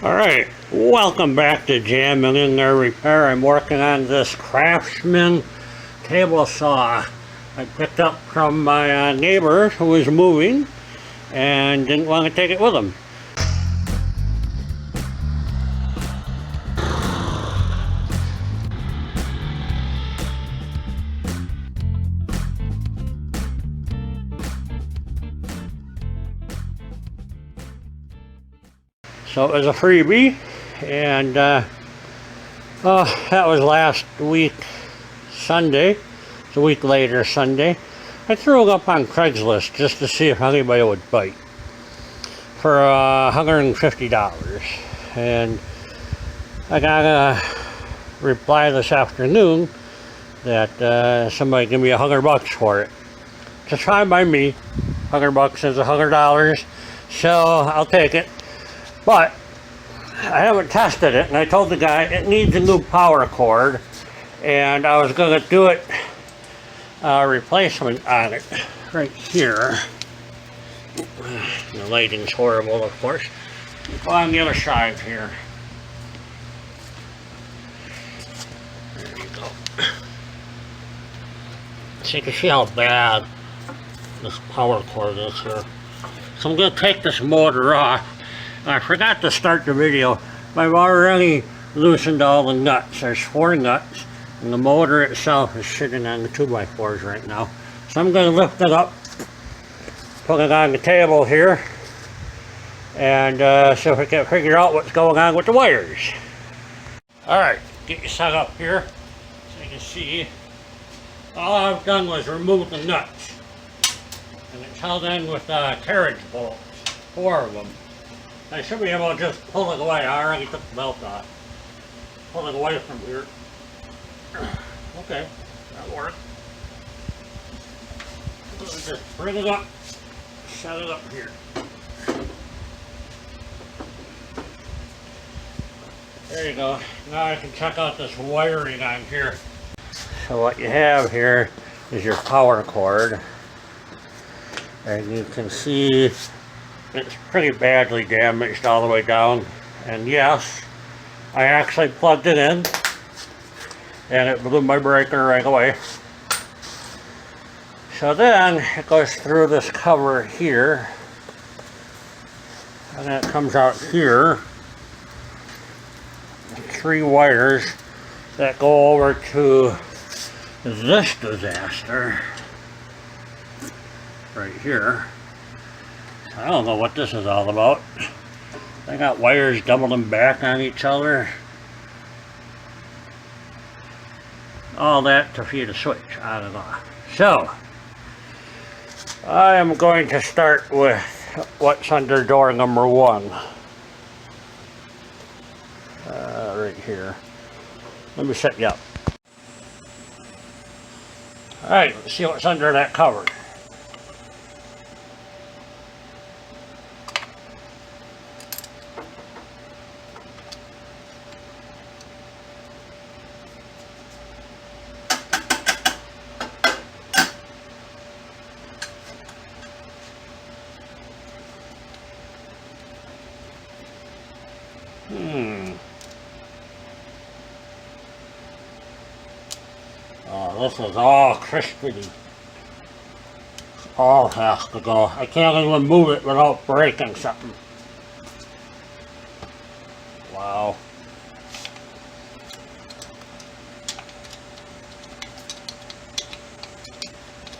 Alright, welcome back to Jamming in There Repair. I'm working on this Craftsman table saw I picked up from my neighbor who was moving and didn't want to take it with him. So it was a freebie, and that was last week Sunday. It's a week later Sunday. I threw it up on Craigslist just to see if anybody would bite for $150, and I got a reply this afternoon that somebody give me $100 for it. Just fine by me. $100 is $100, so I'll take it. But I haven't tested it, and I told the guy it needs a new power cord, and I was going to do it replacement on it right here. The lighting's horrible, of course. Go on the other side here. There you go. So you can see how bad this power cord is here. So I'm going to take this motor off. I forgot to start the video, but I've already loosened all the nuts. There's 4 nuts, and the motor itself is sitting on the 2x4s right now. So I'm going to lift it up, put it on the table here, and see if we can figure out what's going on with the wires. Alright, get you set up here so you can see. All I've done was remove the nuts, and it's held in with carriage bolts, 4 of them. I should be able to just pull it away. I already took the belt off. Pull it away from here. Okay, that worked. Just bring it up, set it up here. There you go. Now I can check out this wiring on here. So what you have here is your power cord. And you can see it's pretty badly damaged all the way down, and yes, I actually plugged it in and it blew my breaker right away. So then it goes through this cover here, and then it comes out here. 3 wires that go over to this disaster right here. I don't know what this is all about. They got wires doubling back on each other. All that to feed a switch on and off. So, I am going to start with what's under door number 1. Right here. Let me set you up. Alright, let's see what's under that cover. Oh, this is all crispy. All has to go. I can't even move it without breaking something. Wow.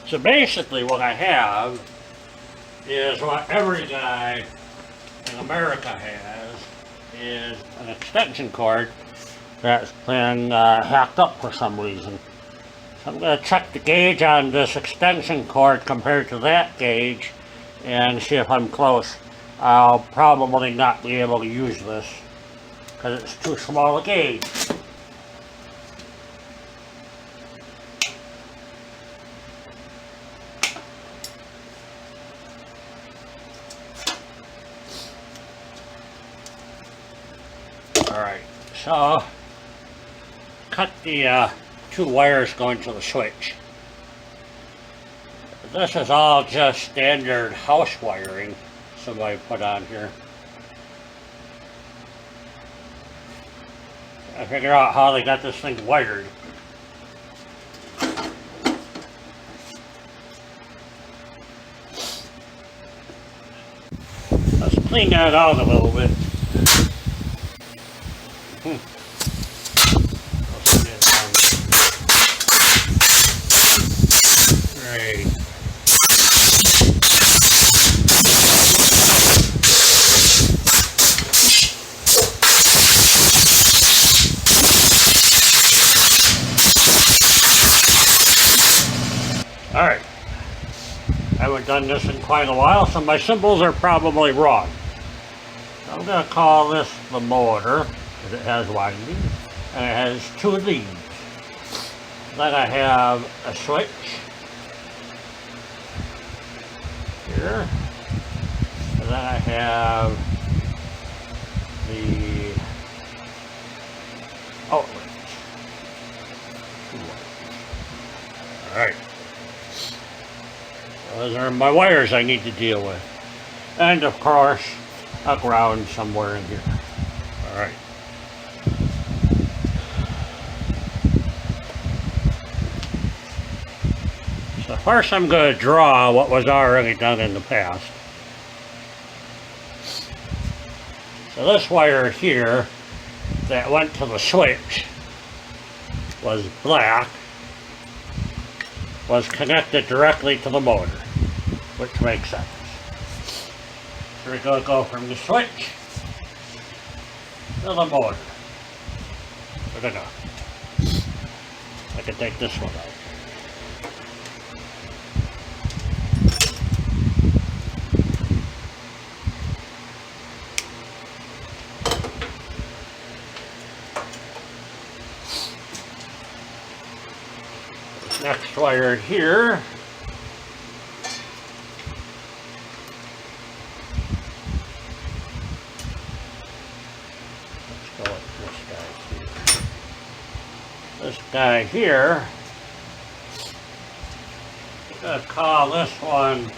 So basically what I have is what every guy in America has, is an extension cord that's been hacked up for some reason. So I'm going to check the gauge on this extension cord compared to that gauge and see if I'm close. I'll probably not be able to use this because it's too small a gauge. Alright, so cut the 2 wires going to the switch. This is all just standard house wiring somebody put on here. I figure out how they got this thing wired. Let's clean that out a little bit. Right. Alright. I haven't done this in quite a while, so my symbols are probably wrong. So I'm going to call this the motor, because it has windings, and it has two leads. Then I have a switch here, and then I have the outlets. Alright. Those are my wires I need to deal with. And of course, a ground somewhere in here. Alright. So first I'm going to draw what was already done in the past. So this wire here that went to the switch was black, was connected directly to the motor, which makes sense. So we're going to go from the switch to the motor. Good enough. I can take this one out. Next wire here this guy here, I'm going to call this one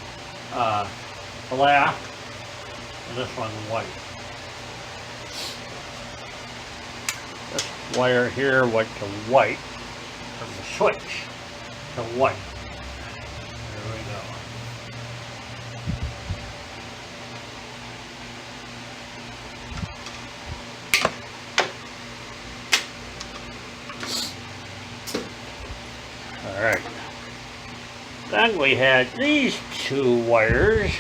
black and this one white. This wire here went to white from the switch to white. There we go. Alright. Then we had these two wires.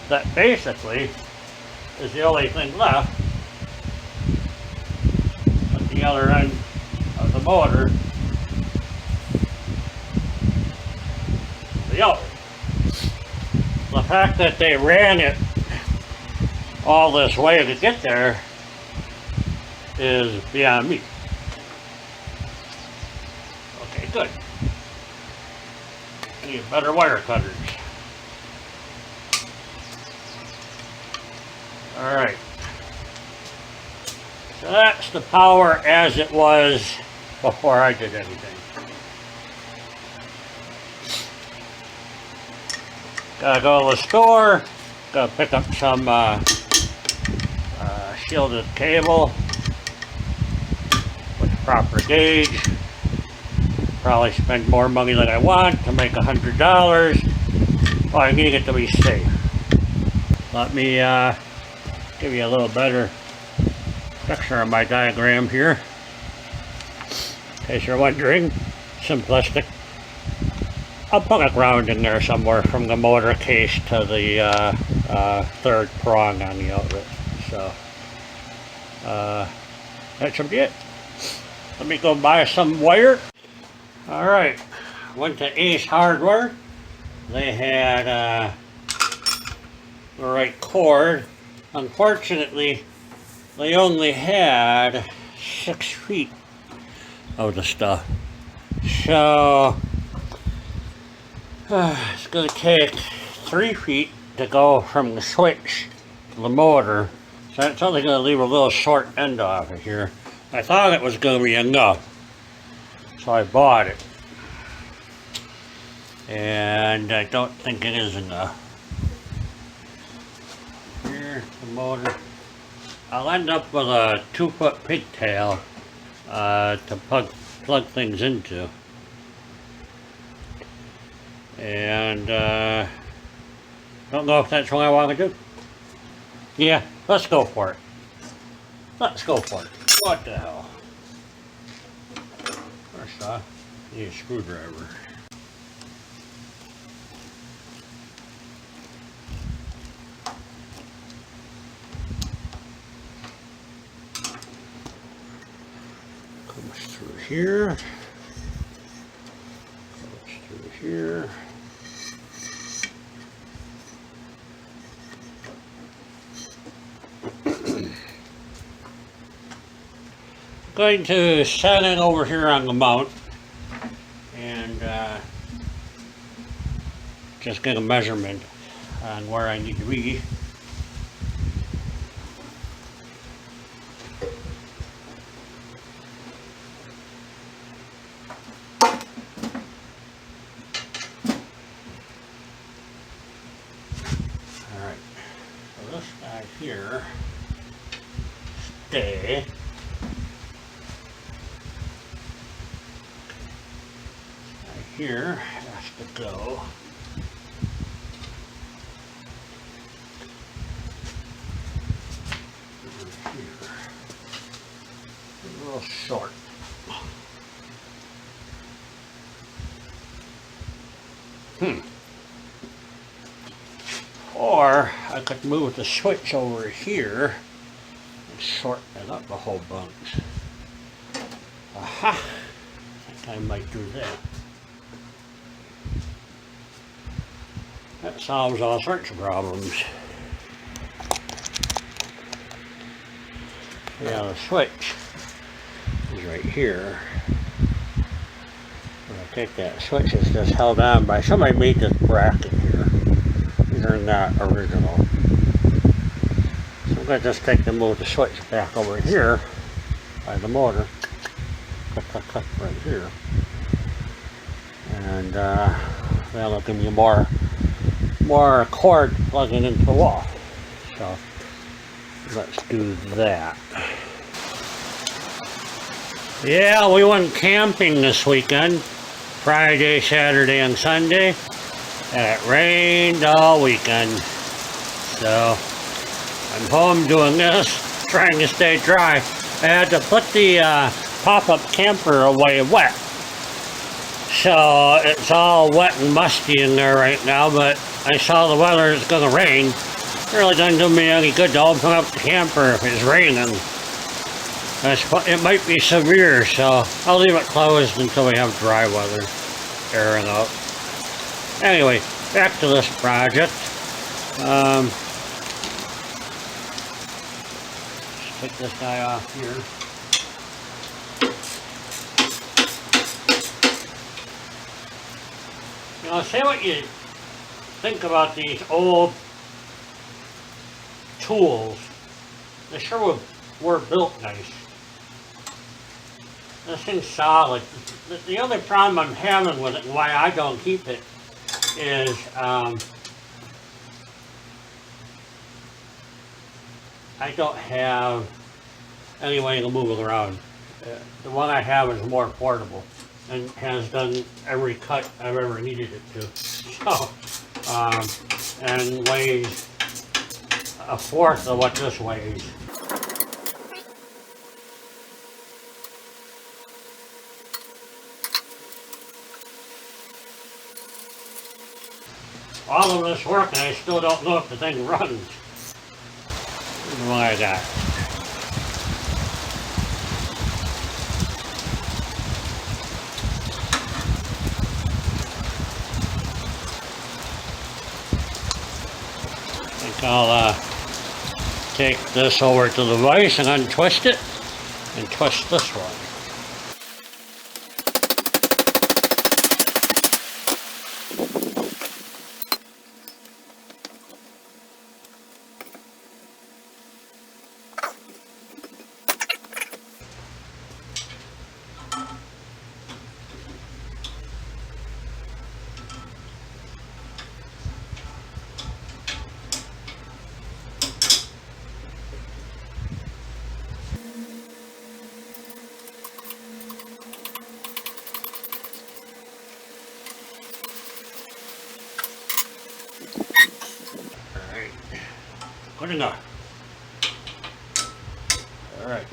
That basically is the only thing left at the other end of the motor. The outlet. The fact that they ran it all this way to get there is beyond me. Okay, good. I need better wire cutters. Alright. So that's the power as it was before I did anything. Gotta go to the store, gotta pick up some shielded cable with the proper gauge. Probably spend more money than I want to make $100. Well, I need it to be safe. Let me give you a little better picture of my diagram here. In case you're wondering, simplistic. I'll put a ground in there somewhere from the motor case to the third prong on the outlet. So that should be it. Let me go buy some wire. Alright, went to Ace Hardware. They had the right cord. Unfortunately, they only had 6 feet of the stuff. So it's going to take 3 feet to go from the switch to the motor. So it's only going to leave a little short end off of here. I thought it was going to be enough, so I bought it. And I don't think it is enough. Here, the motor. I'll end up with a 2-foot pigtail to plug things into. And don't know if that's what I want to do. Yeah, let's go for it. Let's go for it. What the hell? First off, need a screwdriver. Comes through here. Comes through here. Going to set it over here on the mount and just get a measurement on where I need to be. Alright, so this guy here, stay. Here has to go. Over here. A little short. Or I could move the switch over here and shorten it up a whole bunch. Aha! I think I might do that. That solves all sorts of problems. Yeah, the switch is right here. And I think that switch is just held on by somebody made this bracket here. These are not original. So I'm going to just take and move the switch back over here by the motor. Click, right here. And that'll give me more cord plugging into the wall. So let's do that. Yeah, we went camping this weekend, Friday, Saturday, and Sunday, and it rained all weekend. So I'm home doing this, trying to stay dry. I had to put the pop-up camper away wet. So it's all wet and musty in there right now, but I saw the weather is going to rain. It really doesn't do me any good to open up the camper if it's raining. It might be severe, so I'll leave it closed until we have dry weather airing out. Anyway, back to this project. Let's take this guy off here. You know, say what you think about these old tools. They sure were built nice. This thing's solid. The other problem I'm having with it, and why I don't keep it, is I don't have any way to move it around. The one I have is more portable and has done every cut I've ever needed it to. So, and weighs a fourth of what this weighs. All of this work and I still don't know if the thing runs. This is what I got. I think I'll take this over to the vise and untwist it and twist this one. Good enough. All right.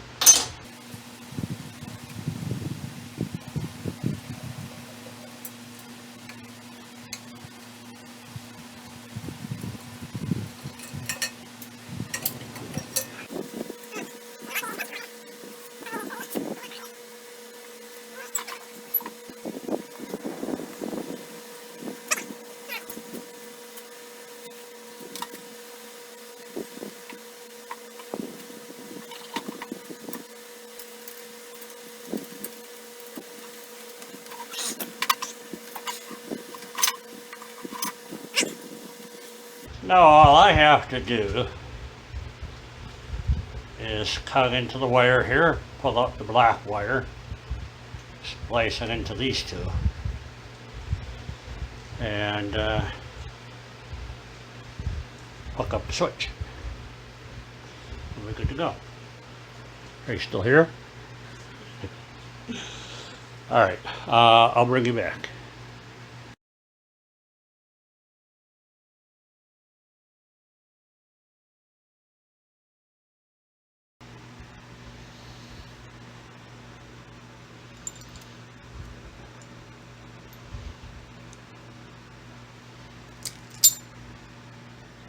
Now all I have to do is cut into the wire here, pull out the black wire, splice it into these two, and hook up the switch. And we're good to go. Are you still here? Alright, I'll bring you back.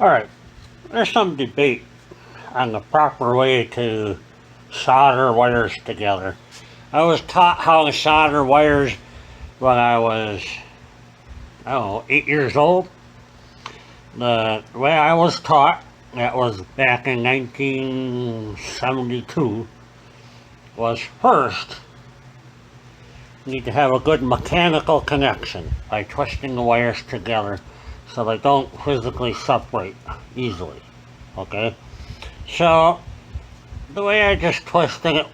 Alright, there's some debate on the proper way to solder wires together. I was taught how to solder wires when I was, I don't know, 8 years old. The way I was taught, that was back in 1972, was first, you need to have a good mechanical connection by twisting the wires together so they don't physically separate easily, okay? So, the way I just twisted it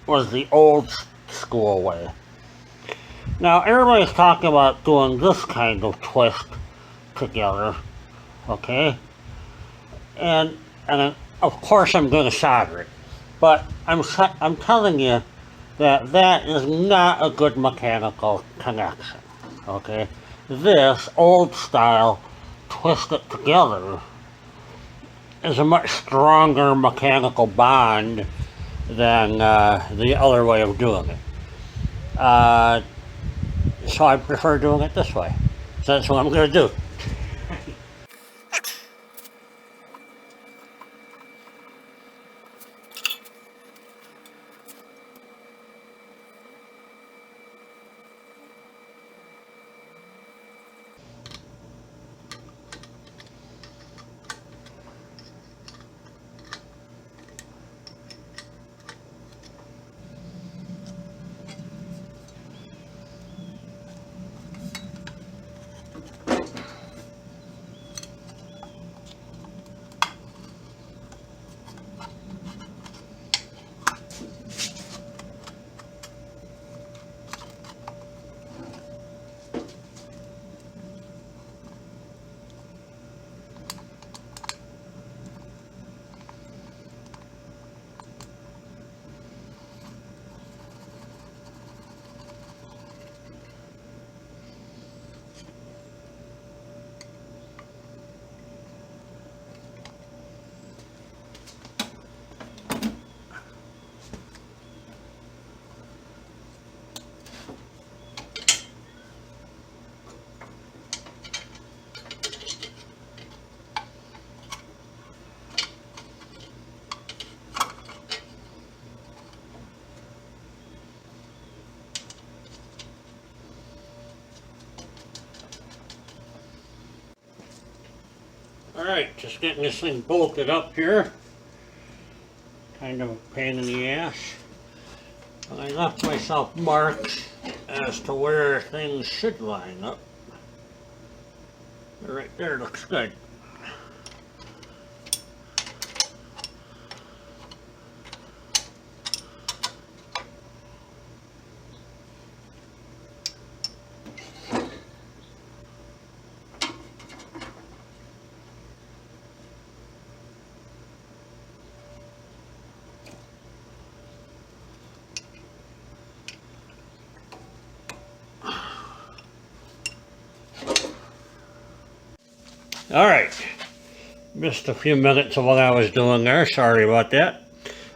was the old school way. Now, everybody's talking about doing this kind of twist together, okay? And of course I'm going to solder it, but I'm telling you that that is not a good mechanical connection, okay? This old style twist it together is a much stronger mechanical bond than the other way of doing it. So I prefer doing it this way. So that's what I'm going to do. Alright, just getting this thing bolted up here. Kind of a pain in the ass. I left myself marks as to where things should line up. Right there looks good. Alright, Missed a few minutes of what I was doing there. Sorry about that.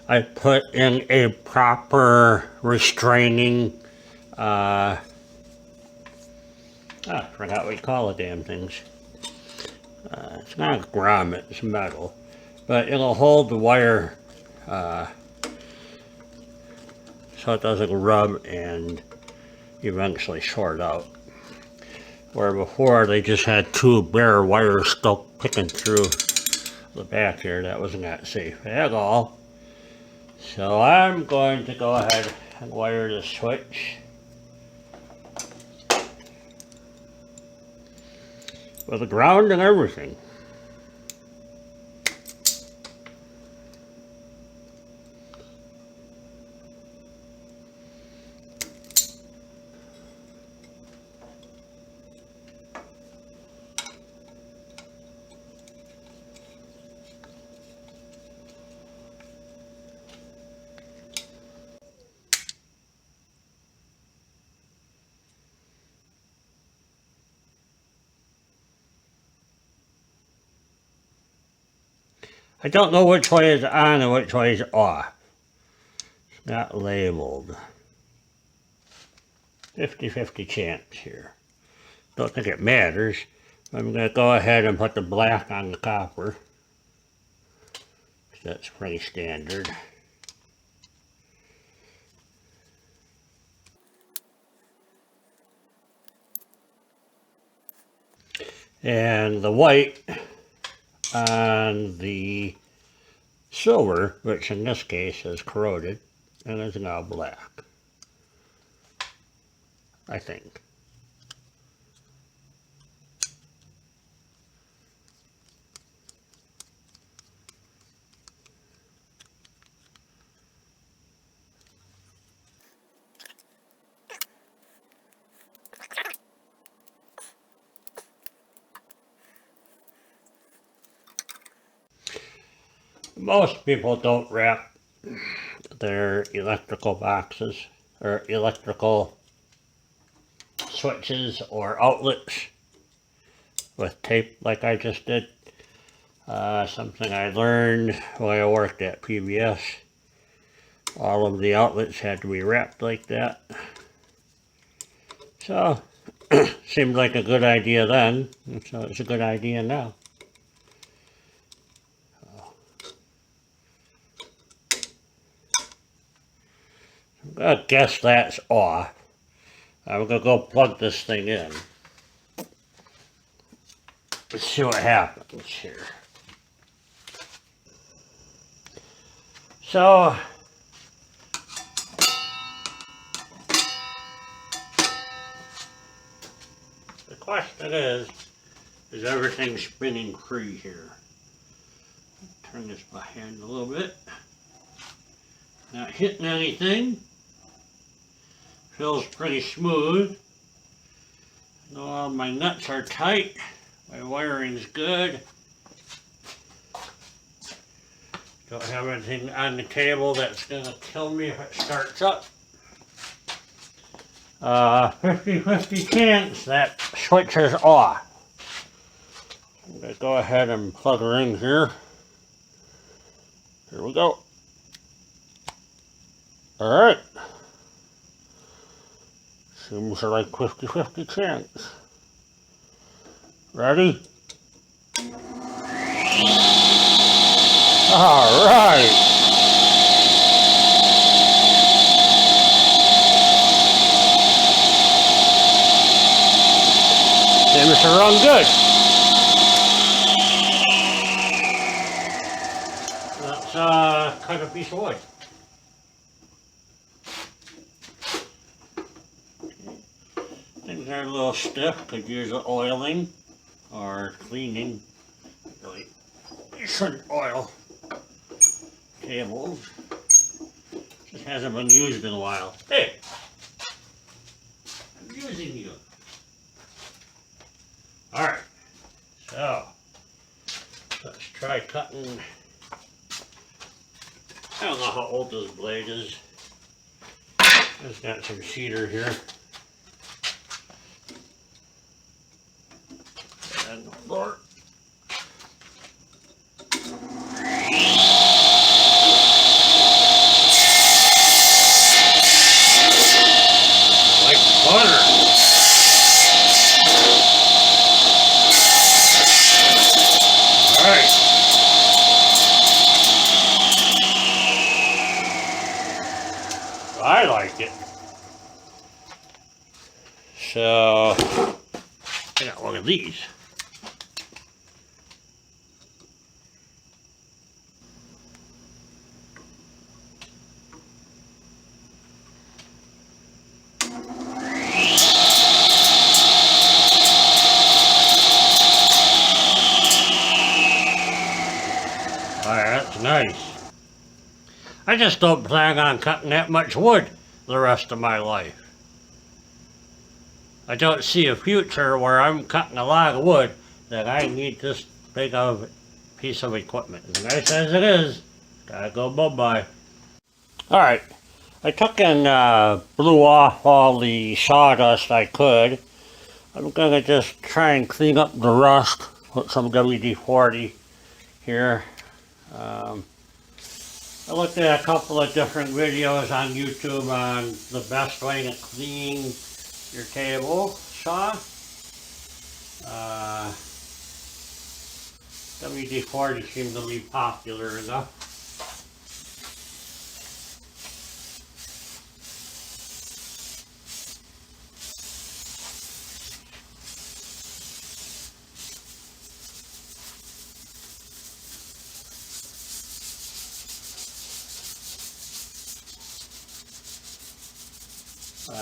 I put in a proper restraining, I forgot what you call the damn things. It's not a grommet, it's metal. But it'll hold the wire so it doesn't rub and eventually short out. Where before they just had two bare wires still picking through the back here. That wasn't that safe at all. So I'm going to go ahead and wire the switch with the ground and everything. I don't know which way is on and which way is off. It's not labeled. 50-50 chance here. Don't think it matters. I'm going to go ahead and put the black on the copper. That's pretty standard. And the white on the silver, which in this case is corroded and is now black, I think. Most people don't wrap their electrical boxes or electrical switches or outlets with tape like I just did. Something I learned when I worked at PBS. All of the outlets had to be wrapped like that. So, seemed like a good idea then, so it's a good idea now. I guess that's off. I'm going to go plug this thing in. Let's see what happens here. So, the question is everything spinning free here? Turn this by hand a little bit. Not hitting anything. Feels pretty smooth. All my nuts are tight. My wiring's good. Don't have anything on the table that's gonna kill me if it starts up. 50-50 chance that switch is off. I'm gonna go ahead and plug her in here. Here we go. Alright. Seems like 50-50 chance. Ready? Alright. Seems to run good. Let's cut a piece of wood. Things are a little stiff, could use oiling or cleaning. Really shouldn't oil tables. Just hasn't been used in a while. Hey! I'm using you. Alright, so let's try cutting. I don't know how old this blade is. It's got some cedar here. And the floor. it. So I got one of these. Alright, that's nice. I just don't plan on cutting that much wood the rest of my life. I don't see a future where I'm cutting a lot of wood that I need this big of a piece of equipment. As nice as it is, gotta go bye-bye. Alright, I took and blew off all the sawdust I could. I'm gonna just try and clean up the rust with some WD-40 here. I looked at a couple of different videos on YouTube on the best way to clean your table saw. WD-40 seemed to be popular enough.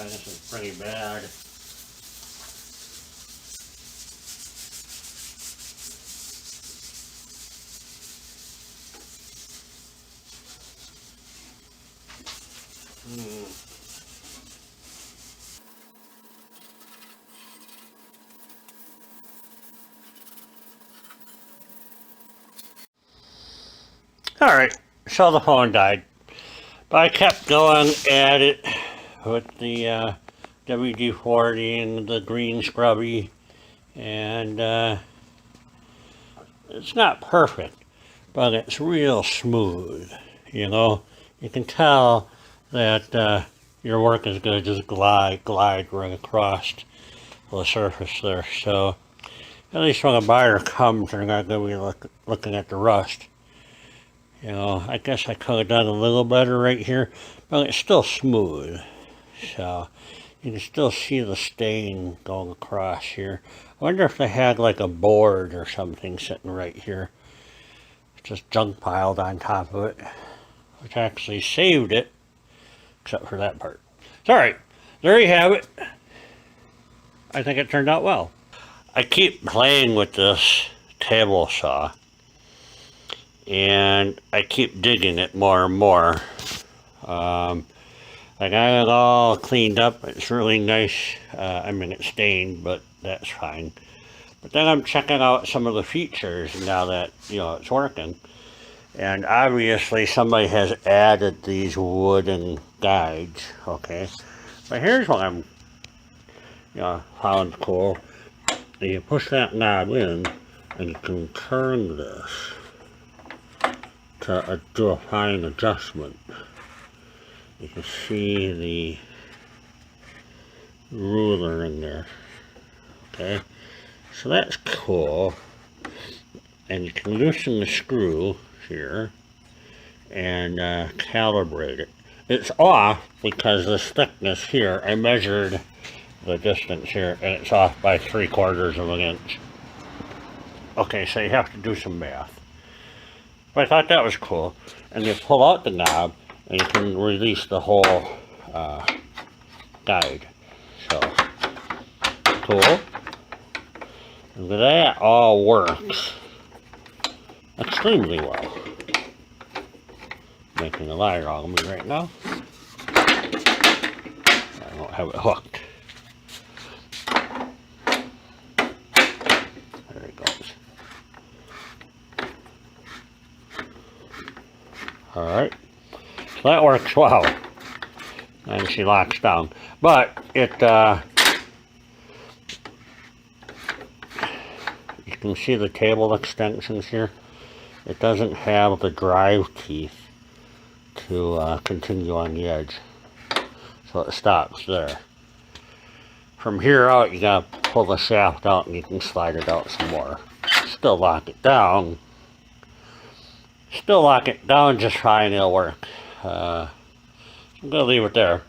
This is pretty bad. Alright, so the phone died. But I kept going at it with the WD-40 and the green scrubby, and it's not perfect, but it's real smooth. You know, you can tell that your work is going to just glide right across the surface there. So at least when a buyer comes, they're not going to be looking at the rust. You know, I guess I could have done a little better right here, but it's still smooth. So you can still see the stain going across here. I wonder if they had like a board or something sitting right here. Just junk piled on top of it, which actually saved it, except for that part. It's alright. There you have it. I think it turned out well. I keep playing with this table saw, and I keep digging it more and more. I got it all cleaned up. It's really nice. I mean, it's stained, but that's fine. But then I'm checking out some of the features now that, you know, it's working. And obviously somebody has added these wooden guides, okay? But here's what I'm, you know, found cool. You push that knob in, and you can turn this to do a fine adjustment. You can see the ruler in there, okay? So that's cool. And you can loosen the screw here and calibrate it. It's off because this thickness here, I measured the distance here, and it's off by 3/4 of an inch. Okay, so you have to do some math. But I thought that was cool. And you pull out the knob, and you can release the whole guide. So, cool. And that all works extremely well. Making a liar out of me right now. I don't have it hooked. There it goes. Alright. So that works well. And she locks down. But it, you can see the table extensions here. It doesn't have the drive teeth to continue on the edge. So it stops there. From here out, you gotta pull the shaft out and you can slide it out some more. Still lock it down. Still lock it down just fine, it'll work. I'm gonna leave it there.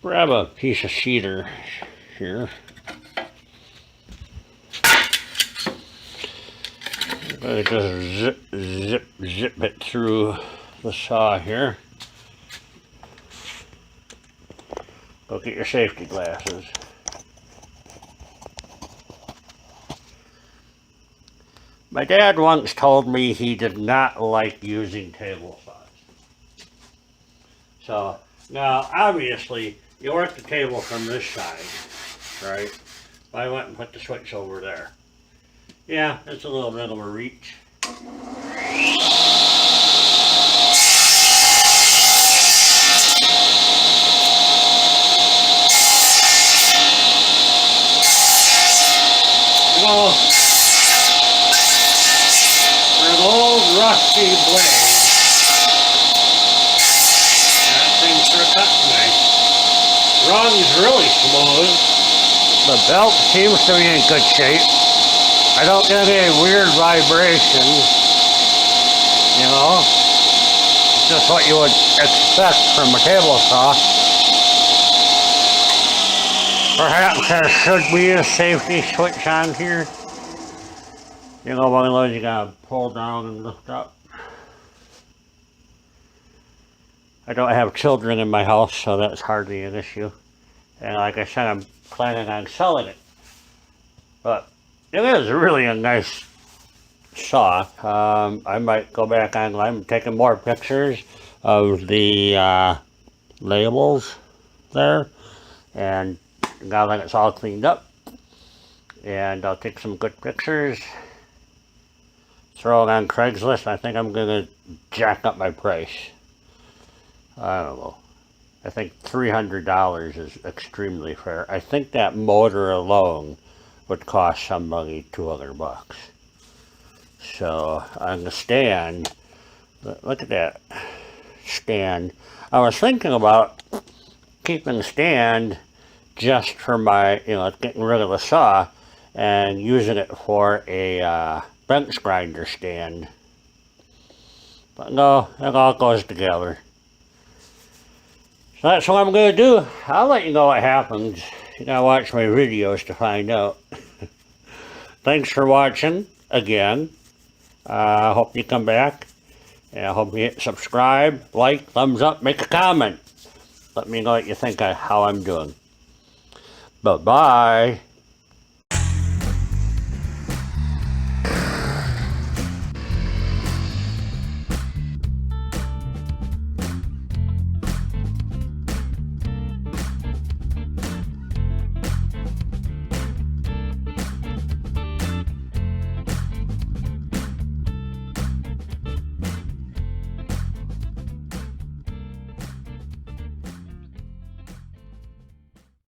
grab a piece of cedar here. I'm going to just zip it through the saw here. Go get your safety glasses. My dad once told me he did not like using table saws. So, now obviously you work the table from this side, right? I went and put the switch over there. Yeah, it's a little bit of a reach. Well, for an old rusty blade, that thing sure cuts nice. Runs really smooth. The belt seems to be in good shape. I don't get any weird vibrations, you know. It's just what you would expect from a table saw. Perhaps there should be a safety switch on here. You know, one of those you gotta pull down and lift up. I don't have children in my house, so that's hardly an issue. And like I said, I'm planning on selling it. But it is really a nice saw. I might go back online and taking more pictures of the labels there. And now that it's all cleaned up, and I'll take some good pictures, throw it on Craigslist. I think I'm gonna jack up my price. I don't know. I think $300 is extremely fair. I think that motor alone would cost somebody $200. So on the stand, look at that stand. I was thinking about keeping the stand just for my, you know, getting rid of the saw and using it for a bench grinder stand. But no, it all goes together. So that's what I'm going to do. I'll let you know what happens. You gotta watch my videos to find out. Thanks for watching again. I hope you come back. And I hope you hit subscribe, like, thumbs up, make a comment. Let me know what you think of how I'm doing. Bye-bye.